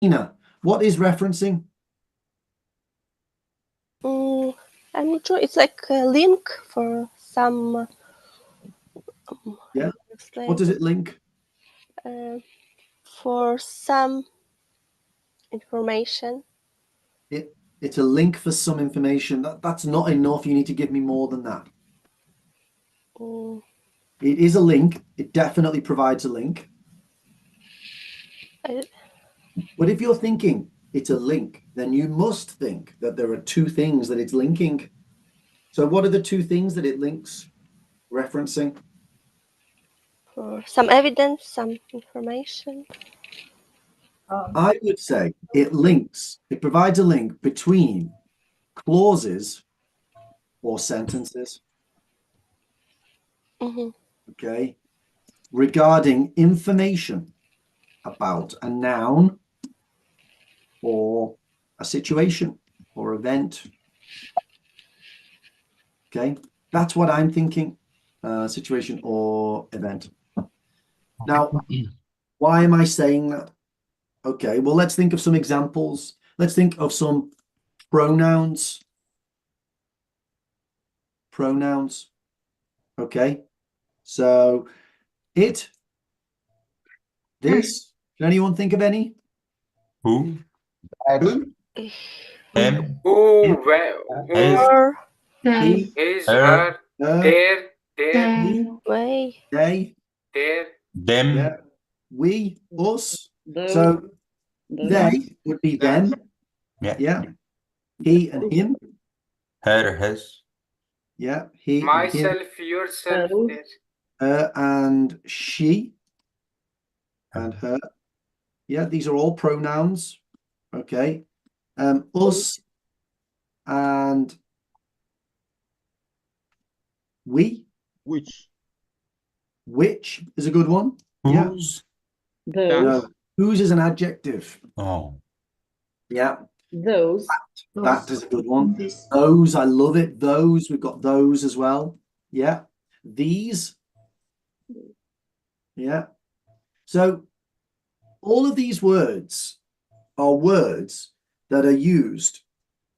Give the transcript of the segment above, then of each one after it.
Ina, what is referencing? I'm not sure. It's like a link for some. Yeah. Explain. What does it link? For some information. It's a link for some information. That's not enough. You need to give me more than that. Mm, It is a link. It definitely provides a link. I, But if you're thinking it's a link, then you must think that there are two things that it's linking. So what are the two things that it links referencing? for some evidence, some information. I would say it provides a link between clauses or sentences, Mm-hmm. okay, regarding information about a noun or a situation or event. Okay, that's what I'm thinking, situation or event. Now, why am I saying that? Okay, well, let's think of some examples. Let's think of some pronouns. Pronouns. Okay, so it, this. Can anyone think of any? Who? Who? Him. Who, Him, who, Or he, his, Her. her, her, their, he, way. they, their, Them. yeah, we, us. Those, So those. they would be them. Yeah. Yeah. He and him. Her. His. Yeah. He and him. myself, yourself, Those. their. Her and she and her. Yeah, these are all pronouns. Okay. Us and we. Which? Which is a good one. Yeah. Whose? Those. No. Whose is an adjective. Oh. Yeah. Those. That is a good one. Those, I love it. Those, we've got those as well. Yeah. These. Yeah. So all of these words are words that are used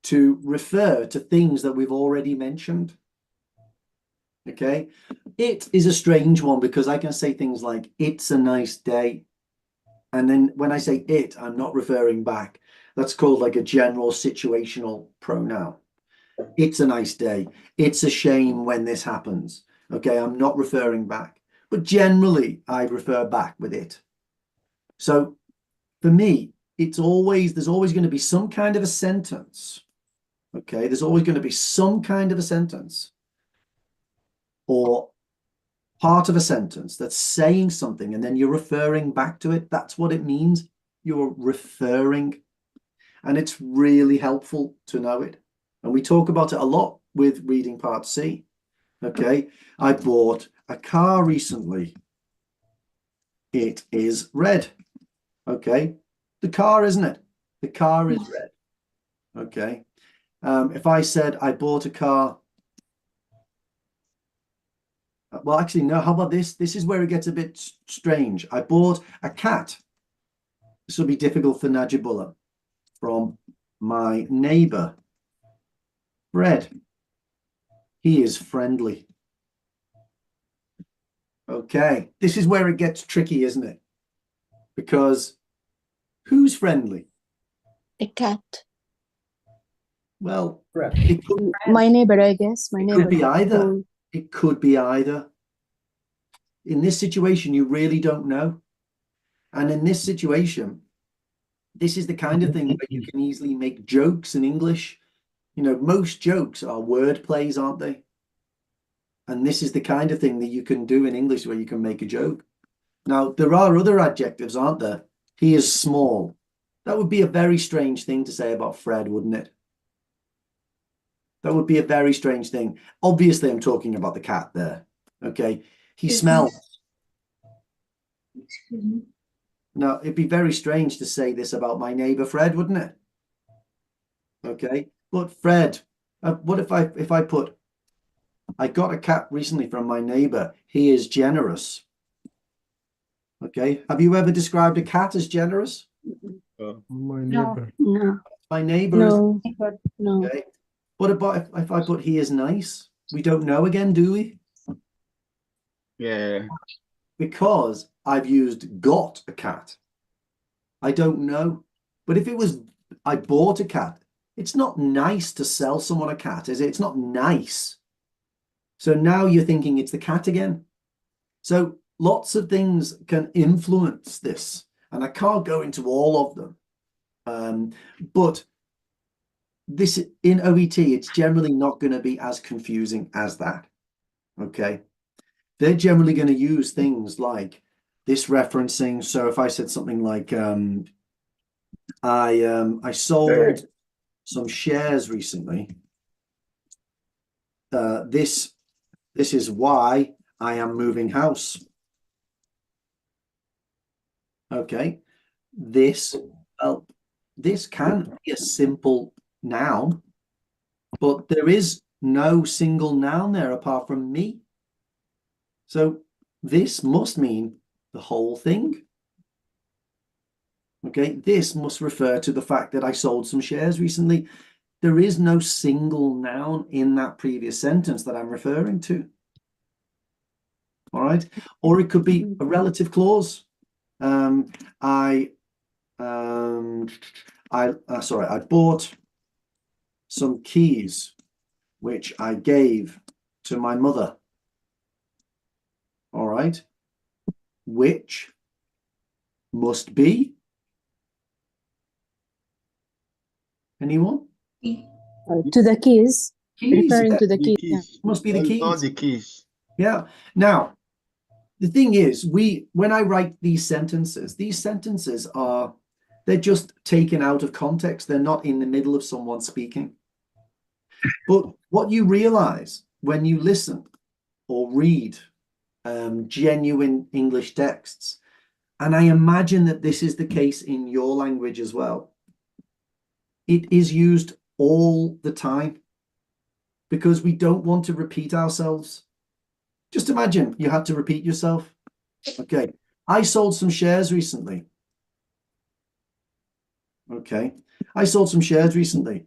to refer to things that we've already mentioned. Okay. It is a strange one because I can say things like, it's a nice day. And then when I say it, I'm not referring back. That's called like a general situational pronoun. It's a nice day. It's a shame when this happens. Okay, I'm not referring back. But generally, I refer back with it. So for me, there's always going to be some kind of a sentence. Okay, there's always going to be some kind of a sentence or part of a sentence that's saying something and then you're referring back to it. That's what it means. You're referring. And it's really helpful to know it. And we talk about it a lot with reading part C. Okay, I bought a car recently. It is red. Okay, the car, isn't it? The car is red. Okay, if I said I bought a car, well, actually, no, how about this? This is where it gets a bit strange. I bought a cat. This will be difficult for Najibullah. From my neighbor, Fred. He is friendly. Okay, this is where it gets tricky, isn't it? Because who's friendly? A cat. Well, My neighbor, I guess. My it neighbor. could be either. Who- It could be either. In this situation, you really don't know. And in this situation, this is the kind of thing where you can easily make jokes in English. You know, most jokes are word plays, aren't they? And this is the kind of thing that you can do in English where you can make a joke. Now, there are other adjectives, aren't there? He is small. That would be a very strange thing to say about Fred, wouldn't it? That would be a very strange thing. Obviously, I'm talking about the cat there. Okay. He smells. Now, it'd be very strange to say this about my neighbor Fred, wouldn't it? Okay. But Fred, what if I put, I got a cat recently from my neighbor. He is generous. Okay. Have you ever described a cat as generous? My No. neighbor. No. My neighbor is No. No. okay. What about if I put he is nice? We don't know again, do we? Yeah. Because I've used got a cat. I don't know. But if it was I bought a cat, it's not nice to sell someone a cat, is it? It's not nice. So now you're thinking it's the cat again. So lots of things can influence this, and I can't go into all of them. But this in OET, it's generally not going to be as confusing as that. Okay. They're generally going to use things like this referencing. So if I said something like, I sold some shares recently. This is why I am moving house. Okay. This can be a simple noun, but there is no single noun there apart from me. So this must mean the whole thing. Okay, this must refer to the fact that I sold some shares recently. There is no single noun in that previous sentence that I'm referring to. All right, or it could be a relative clause. I bought some keys which I gave to my mother. All right, which must be anyone? To the keys. Keys, Referring yeah. to the The keys. keys. Must be the All keys. the keys. Yeah. Now, the thing is, when I write these sentences are, they're just taken out of context. They're not in the middle of someone speaking. But what you realize when you listen or read genuine English texts, and I imagine that this is the case in your language as well, it is used all the time because we don't want to repeat ourselves. Just imagine you had to repeat yourself. Okay, I sold some shares recently. Okay, I sold some shares recently.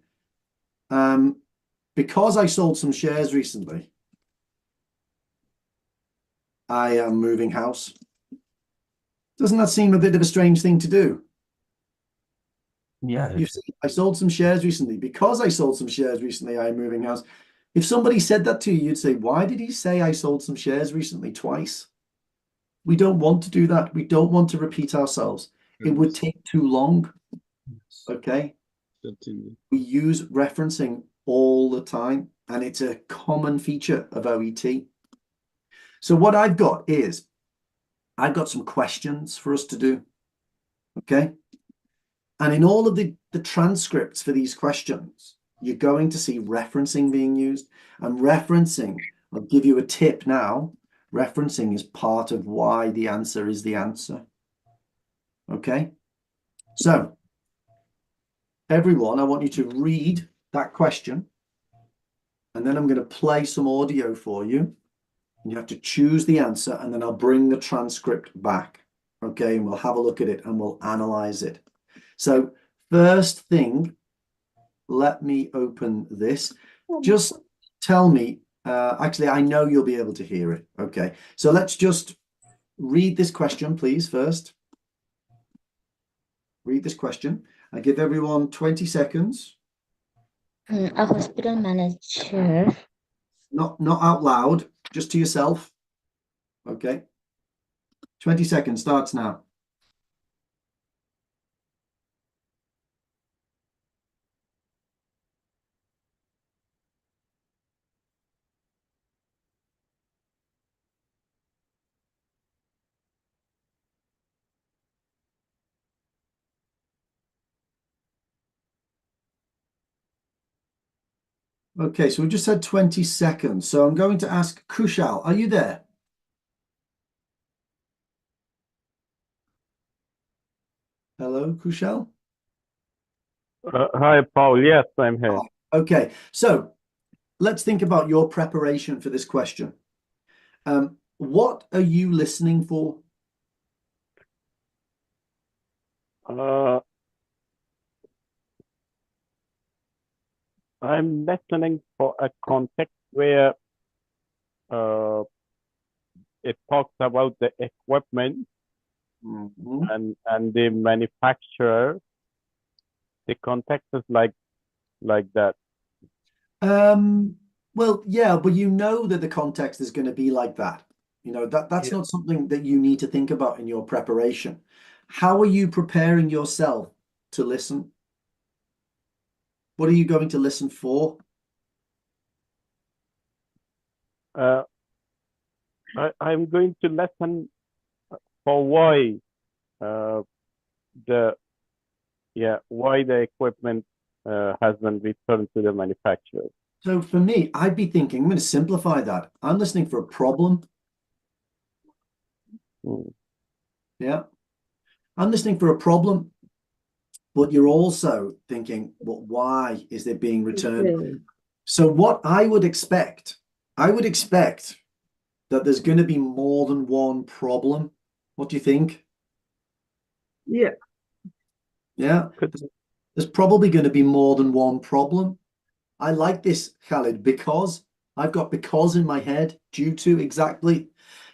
Because I sold some shares recently, I am moving house. Doesn't that seem a bit of a strange thing to do? Yeah. You see, I sold some shares recently. Because I sold some shares recently, I am moving house. If somebody said that to you, you'd say, why did he say I sold some shares recently twice? We don't want to do that. We don't want to repeat ourselves. It would take too long. Okay. Certainly. We use referencing all the time, and it's a common feature of OET. So what I've got some questions for us to do. Okay. And in all of the transcripts for these questions, you're going to see referencing being used. And referencing, I'll give you a tip now, referencing is part of why the answer is the answer. Okay. So everyone, I want you to read that question, and then I'm going to play some audio for you. And you have to choose the answer, and then I'll bring the transcript back. Okay, and we'll have a look at it and we'll analyze it. So first thing, let me open this. Just tell me, actually, I know you'll be able to hear it. Okay, so let's just read this question, please, first. Read this question. I give everyone 20 seconds. A hospital manager. Not out loud, just to yourself. Okay. 20 seconds starts now. Okay, so we just had 20 seconds. So I'm going to ask Kushal, are you there? Hello, Kushal? Hi, Paul. Yes, I'm here. Okay, so let's think about your preparation for this question. What are you listening for? I'm listening for a context where it talks about the equipment Mhm. and the manufacturer. The context is like that. Well, yeah, but you know that the context is going to be like that. You know, that's Yeah. not something that you need to think about in your preparation. How are you preparing yourself to listen? What are you going to listen for? I'm going to listen for why the why the equipment has been returned to the manufacturer. So for me, I'd be thinking, I'm going to simplify that. I'm listening for a problem. Mm. Yeah. I'm listening for a problem, but you're also thinking, well, why is it being returned? Okay. So what I would expect that there's going to be more than one problem. What do you think? Yeah. Yeah. Could There's probably going to be more than one problem. I like this, Khalid, because I've got because in my head, due to exactly.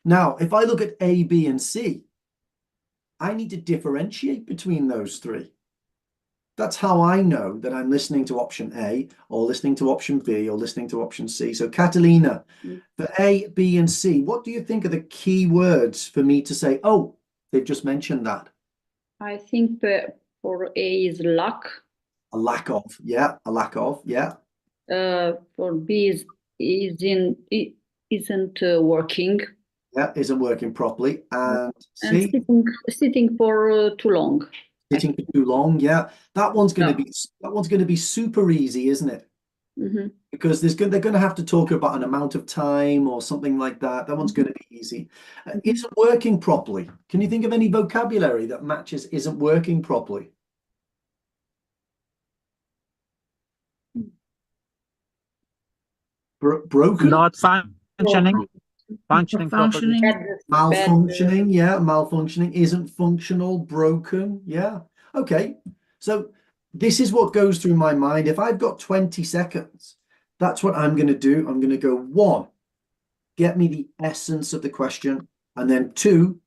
Now, if I look at A, B, and C, I need to differentiate between those three. That's how I know that I'm listening to option A or listening to option B or listening to option C. So Catalina, for A, B, and C, what do you think are the key words for me to say, oh, they've just mentioned that? I think that for A is luck. A lack of, yeah, a lack of, yeah. For B isn't working. Yeah, isn't working properly. And And C, sitting for too long. sitting for too long, yeah. That one's going to be super easy, isn't it? Mm-hmm. Because they're going to have to talk about an amount of time or something like that. That one's going to be easy. Isn't working properly. Can you think of any vocabulary that matches isn't working properly? Broken? Not functioning. Functioning properly. Malfunctioning, yeah. Malfunctioning, isn't functional, broken, yeah. Okay. So this is what goes through my mind. If I've got 20 seconds, that's what I'm going to do. I'm going to go 1, get me the essence of the question. And then 2,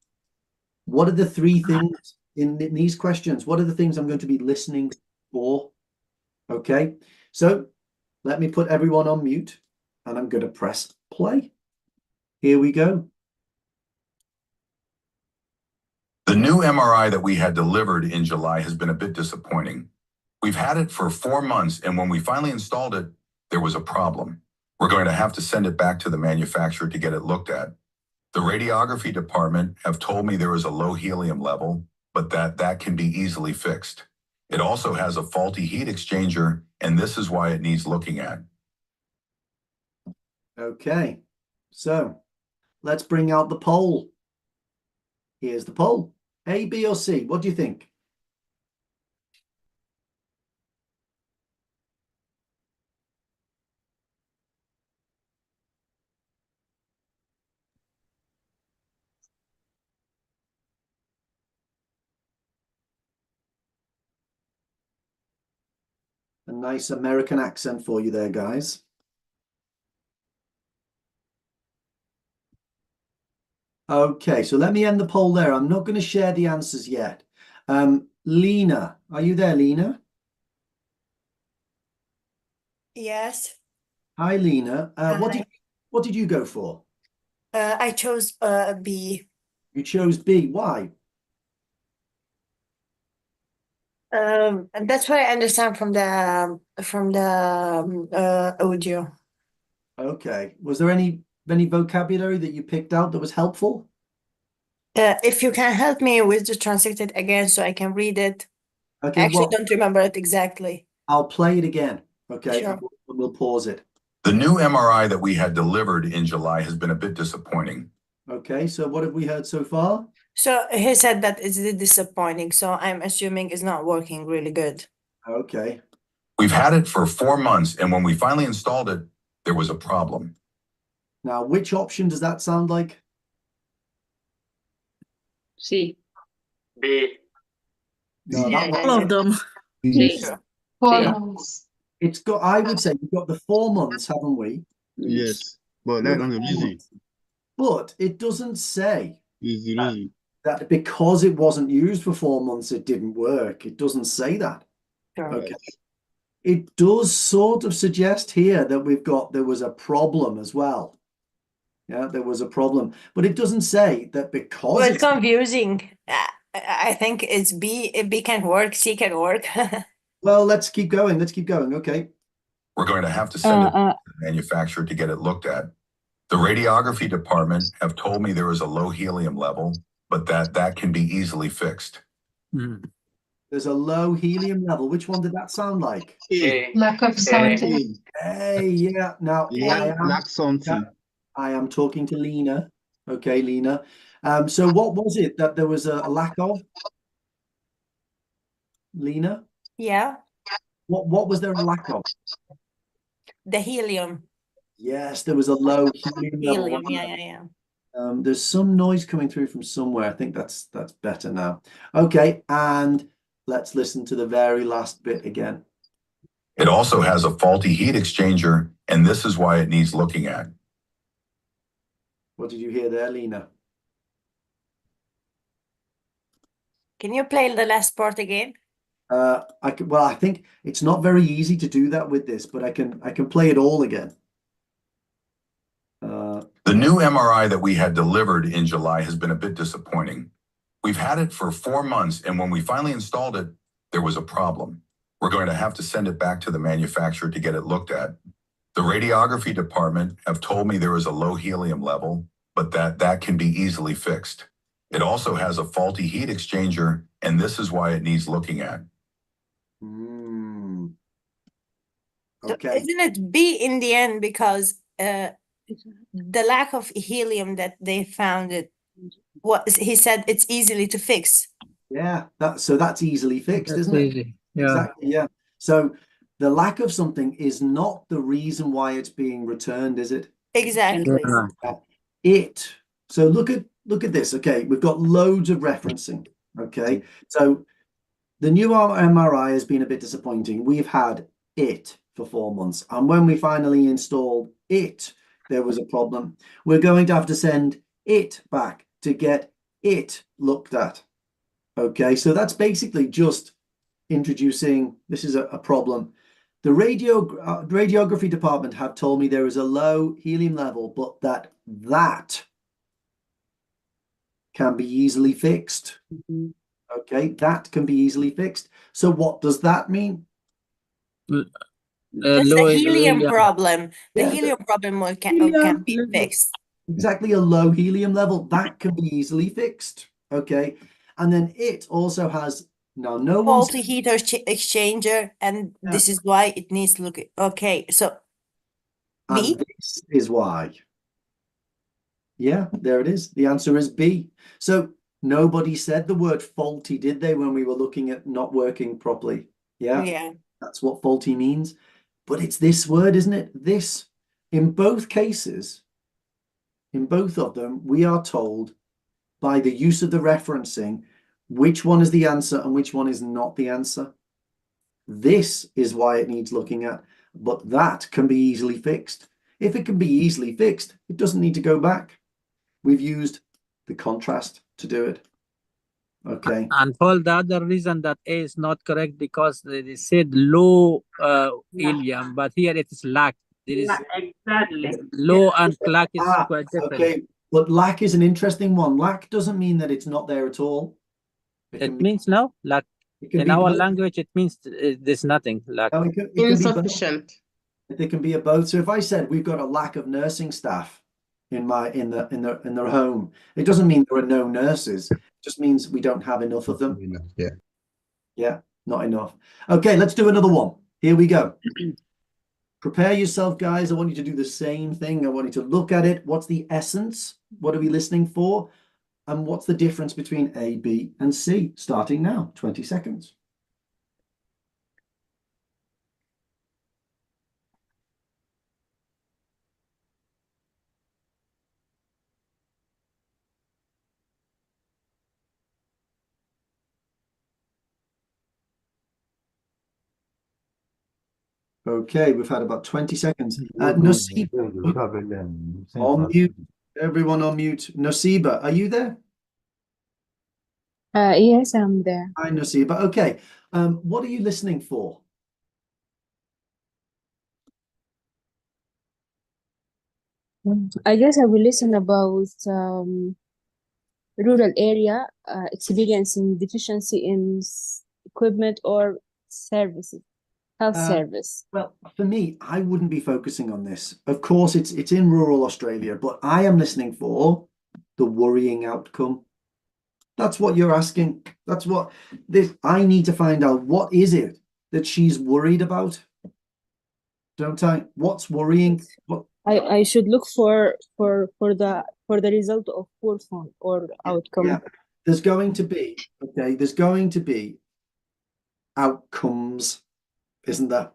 what are the 3 things in these questions? What are the things I'm going to be listening for? Okay. So let me put everyone on mute and I'm going to press play. Here we go. The new MRI that we had delivered in July has been a bit disappointing. We've had it for 4 months, and when we finally installed it, there was a problem. We're going to have to send it back to the manufacturer to get it looked at. The radiography department have told me there is a low helium level, but that can be easily fixed. It also has a faulty heat exchanger, and this is why it needs looking at. Okay, so let's bring out the poll. Here's the poll. A, B, or C? What do you think? A nice American accent for you there, guys. Okay, so let me end the poll there. I'm not going to share the answers yet. Lena, are you there, Lena? Yes. Hi, Lena. Hi. What did you go for? I chose B. You chose B. Why? And that's what I understand from the audio. Okay. Was there any vocabulary that you picked out that was helpful? If you can help me with the translated again so I can read it. Okay, I actually well, don't remember it exactly. I'll play it again. Okay, Sure. we'll pause it. The new MRI that we had delivered in July has been a bit disappointing. Okay, so what have we heard so far? So he said that it's disappointing, so I'm assuming it's not working really good. Okay. We've had it for 4 months, and when we finally installed it, there was a problem. Now, which option does that sound like? C. B. No, that one. All of them. C. Sure. C. It's got, I would say we've got the 4 months, haven't we? Yes, but We've that's got not the 4 reason. months. But it doesn't say Is the reason. that because it wasn't used for 4 months, it didn't work. It doesn't say that. Sure. Okay. It does sort of suggest here that there was a problem as well. Yeah, there was a problem, but it doesn't say that because Well, it's it's confusing. I think it's B. B can work. C can work. well. Let's keep going. Let's keep going. Okay. We're going to have to send it to the manufacturer to get it looked at. The radiography department have told me there is a low helium level, but that can be easily fixed. There's a low helium level. Which one did that sound like? A. Lack of something. Hey, yeah. Now Lack something. I am talking to Lena. Okay, Lena. So what was it that there was a lack of? Lena? Yeah, What was there a lack of? the helium. Yes, there was a low helium level. Helium. wasn't Yeah, there? yeah, yeah. There's some noise coming through from somewhere. I think that's better now. Okay, and let's listen to the very last bit again. It also has a faulty heat exchanger, and this is why it needs looking at. What did you hear there, Lena? Can you play the last part again? I think it's not very easy to do that with this, but I can play it all again. The new MRI that we had delivered in July has been a bit disappointing. We've had it for 4 months, and when we finally installed it, there was a problem. We're going to have to send it back to the manufacturer to get it looked at. The radiography department have told me there is a low helium level, but that can be easily fixed. It also has a faulty heat exchanger, and this is why it needs looking at. So Okay. Isn't it B in the end because the lack of helium that they found it was, he said it's easily to fix. Yeah, that's easily fixed, isn't it? Easy. Yeah. Exactly, yeah. So the lack of something is not the reason why it's being returned, is it? Exactly. So look at this. Okay, we've got loads of referencing. Okay, so the new MRI has been a bit disappointing. We've had it for 4 months, and when we finally installed it, there was a problem. We're going to have to send it back to get it looked at. Okay, so that's basically just introducing this is a problem. The radiography department have told me there is a low helium level, but that can be easily fixed. Okay, that can be easily fixed. So what does that mean? That's Low the helium helium. problem. The Yeah, helium problem can be fixed. Exactly, a low helium level that can be easily fixed. Okay, and then it also has no one Faulty heat exchanger, and this is why it needs to look. Okay, so B. and this is why. Yeah, there it is. The answer is B. So nobody said the word faulty, did they, when we were looking at not working properly? Yeah, Yeah. that's what faulty means. But it's this word, isn't it? This. In both cases, in both of them, we are told by the use of the referencing which one is the answer and which one is not the answer. This is why it needs looking at, but that can be easily fixed. If it can be easily fixed, it doesn't need to go back. We've used the contrast to do it. Okay. And for the other reason that A is not correct because they said low helium, but here it is lack. There is Exactly. low and lack is quite different. Okay, but lack is an interesting one. Lack doesn't mean that it's not there at all. It means no lack. In our language, it means there's nothing. Lack. No, it can Insufficient. There can be a both. So if I said we've got a lack of nursing staff in their home, it doesn't mean there are no nurses. It just means we don't have enough of them. Yeah, not enough. Okay, let's do another one. Here we go. Prepare yourself, guys. I want you to do the same thing. I want you to look at it. What's the essence? What are we listening for? And what's the difference between A, B, and C? Starting now, 20 seconds. Okay, we've had about 20 seconds. Nasiba, on mute. Everyone on mute. Nasiba, are you there? Yes, I'm there. Hi, Nasiba. Okay. What are you listening for? I guess I will listen about rural area experiencing deficiency in equipment or services, health service. Well, for me, I wouldn't be focusing on this. Of course, it's in rural Australia, but I am listening for the worrying outcome. That's what you're asking. That's what this. I need to find out what is it that she's worried about. Don't I? What's worrying? What? I should look for the result of poor fund or outcome. Yeah. There's going to be outcomes, isn't there?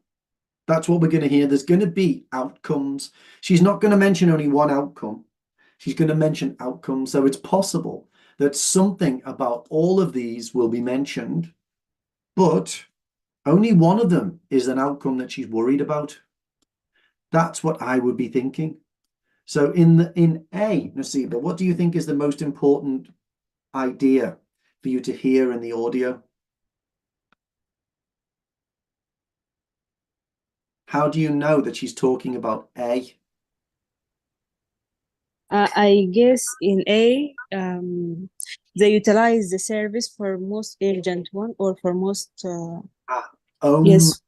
That's what we're going to hear. There's going to be outcomes. She's not going to mention only one outcome. She's going to mention outcomes. So it's possible that something about all of these will be mentioned, but only one of them is an outcome that she's worried about. That's what I would be thinking. So in A, Nasiba, what do you think is the most important idea for you to hear in the audio? How do you know that she's talking about A? I guess in A, they utilize the service for most urgent one or for most. Yes.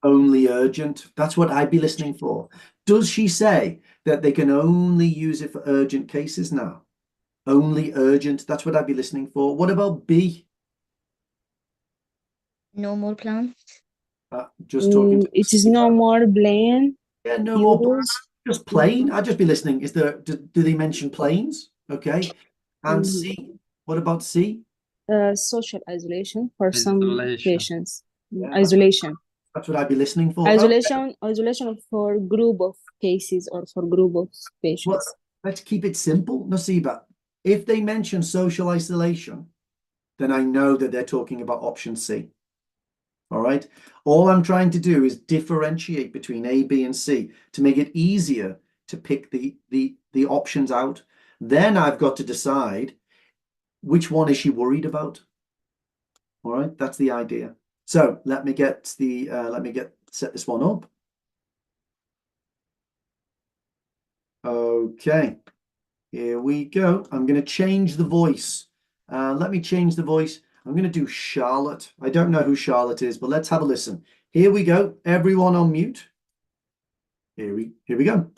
Only urgent. That's what I'd be listening for. Does she say that they can only use it for urgent cases now? Only urgent. That's what I'd be listening for. What about B? No more plans. Just talking to it is no more plain. Yeah, no more. Just plain. I'd just be listening. Is there? Do they mention planes? Okay. And C. What about C? Social isolation for some patients. Yeah, Isolation. That's what I'd be listening for. Isolation. Okay. Isolation for group of cases or for group of patients. Well, let's keep it simple, Nasiba. If they mention social isolation, then I know that they're talking about option C. All right. All I'm trying to do is differentiate between A, B, and C to make it easier to pick the options out. Then I've got to decide which one is she worried about. All right, that's the idea. So let me set this one up. Okay, here we go. I'm going to change the voice. Let me change the voice. I'm going to do Charlotte. I don't know who Charlotte is, but let's have a listen. Here we go. Everyone on mute. Here we go.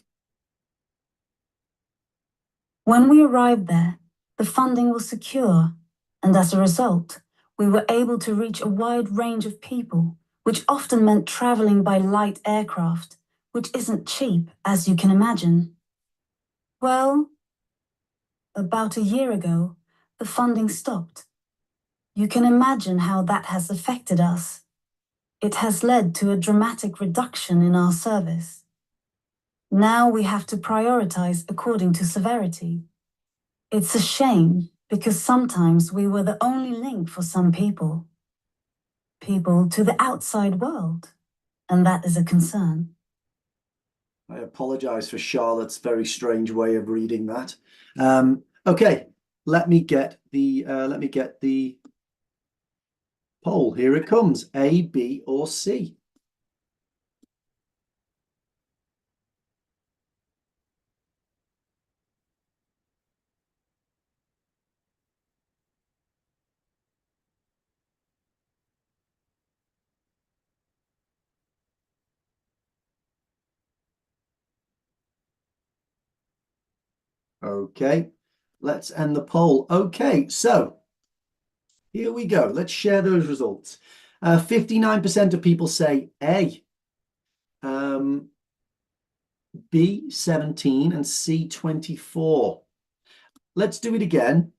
When we arrived there, the funding was secure, and as a result, we were able to reach a wide range of people, which often meant traveling by light aircraft, which isn't cheap, as you can imagine. Well, about a year ago, the funding stopped. You can imagine how that has affected us. It has led to a dramatic reduction in our service. Now we have to prioritize according to severity. It's a shame because sometimes we were the only link for some people to the outside world, and that is a concern. I apologize for Charlotte's very strange way of reading that. Okay, let me get the poll. Here it comes. A, B, or C? Okay, let's end the poll. Okay, so here we go. Let's share those results. 59% of people say A. B, 17, and C, 24. Let's do it again.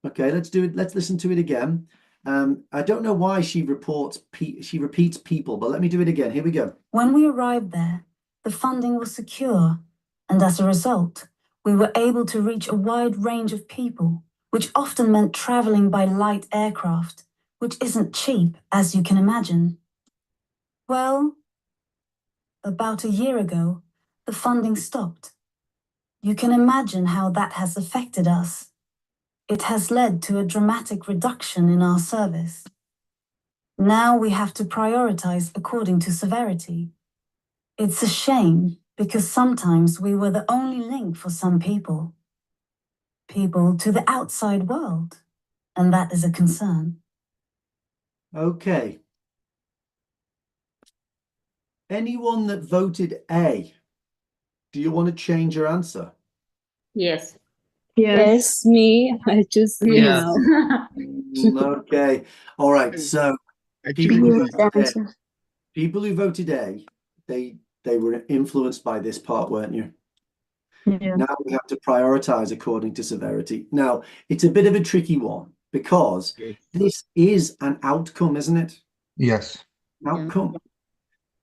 Okay, let's do it. Let's listen to it again. I don't know why she repeats people, but let me do it again. Here we go. When we arrived there, the funding was secure, and as a result, we were able to reach a wide range of people, which often meant traveling by light aircraft, which isn't cheap, as you can imagine. Well, about a year ago, the funding stopped. You can imagine how that has affected us. It has led to a dramatic reduction in our service. Now we have to prioritize according to severity. It's a shame because sometimes we were the only link for some people to the outside world, and that is a concern. Okay. Anyone that voted A, do you want to change your answer? Yes. Yes, me. I choose me Yes. now. Okay. All right. So I people choose who B. voted A, people who voted A, they were influenced by this part, weren't you? Yeah. Now we have to prioritize according to severity. Now, it's a bit of a tricky one because Yes. this is an outcome, isn't it? Yes. Outcome.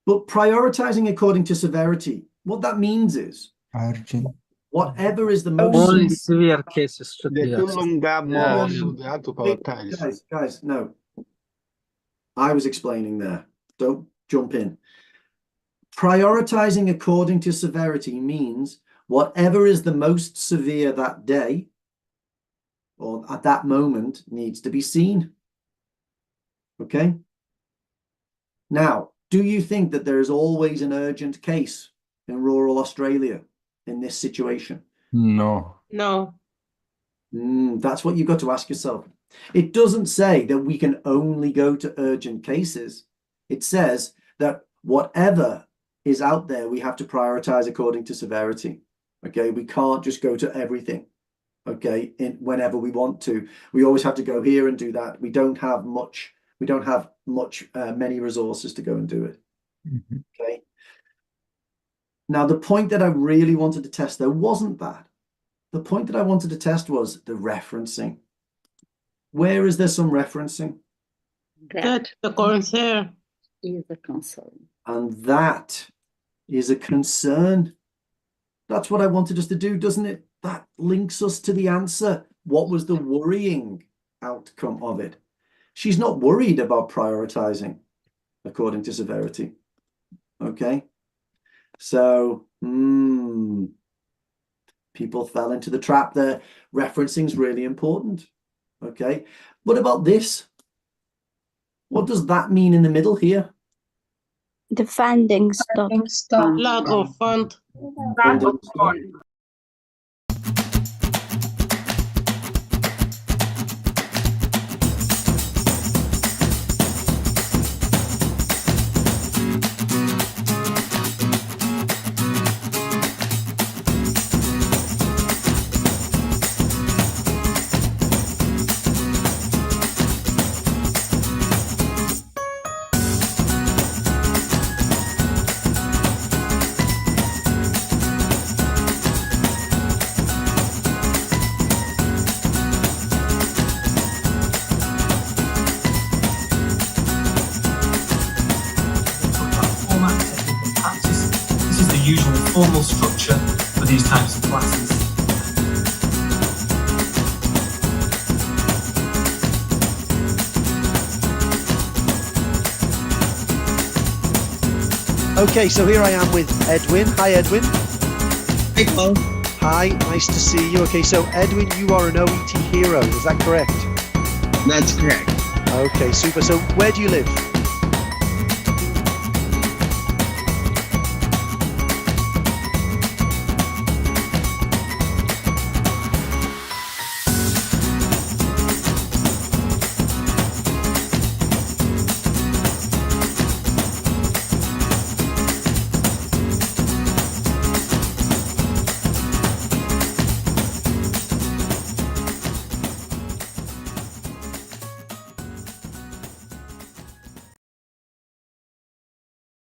But prioritizing according to severity, what that means is Urgent. whatever is the most Only severe cases should They be no accessed. longer have No, more, no, so no. they have to Wait, prioritize. guys, no. I was explaining there. Don't jump in. Prioritizing according to severity means whatever is the most severe that day or at that moment needs to be seen. Okay? Now, do you think that there is always an urgent case in rural Australia in this situation? No. No. That's what you've got to ask yourself. It doesn't say that we can only go to urgent cases. It says that whatever is out there, we have to prioritize according to severity. Okay, we can't just go to everything. Okay, whenever we want to. We always have to go here and do that. We don't have much. We don't have many resources to go and do it. Mm-hmm. Okay. Now, the point that I really wanted to test, though, wasn't that. The point that I wanted to test was the referencing. Where is there some referencing? That the concern. is a concern. And that is a concern. That's what I wanted us to do, doesn't it? That links us to the answer. What was the worrying outcome of it? She's not worried about prioritizing according to severity. Okay. So, people fell into the trap there. Referencing is really important. Okay. What about this? What does that mean in the middle here? The funding stopped. Lack of fund. Funding stop. Usual formal structure for these types of classes. Okay, so here I am with Edwin. Hi, Edwin. Hey, Paul. Hi, nice to see you. Okay, so Edwin, you are an OET hero, is that correct? That's correct. Okay, super. So where do you live?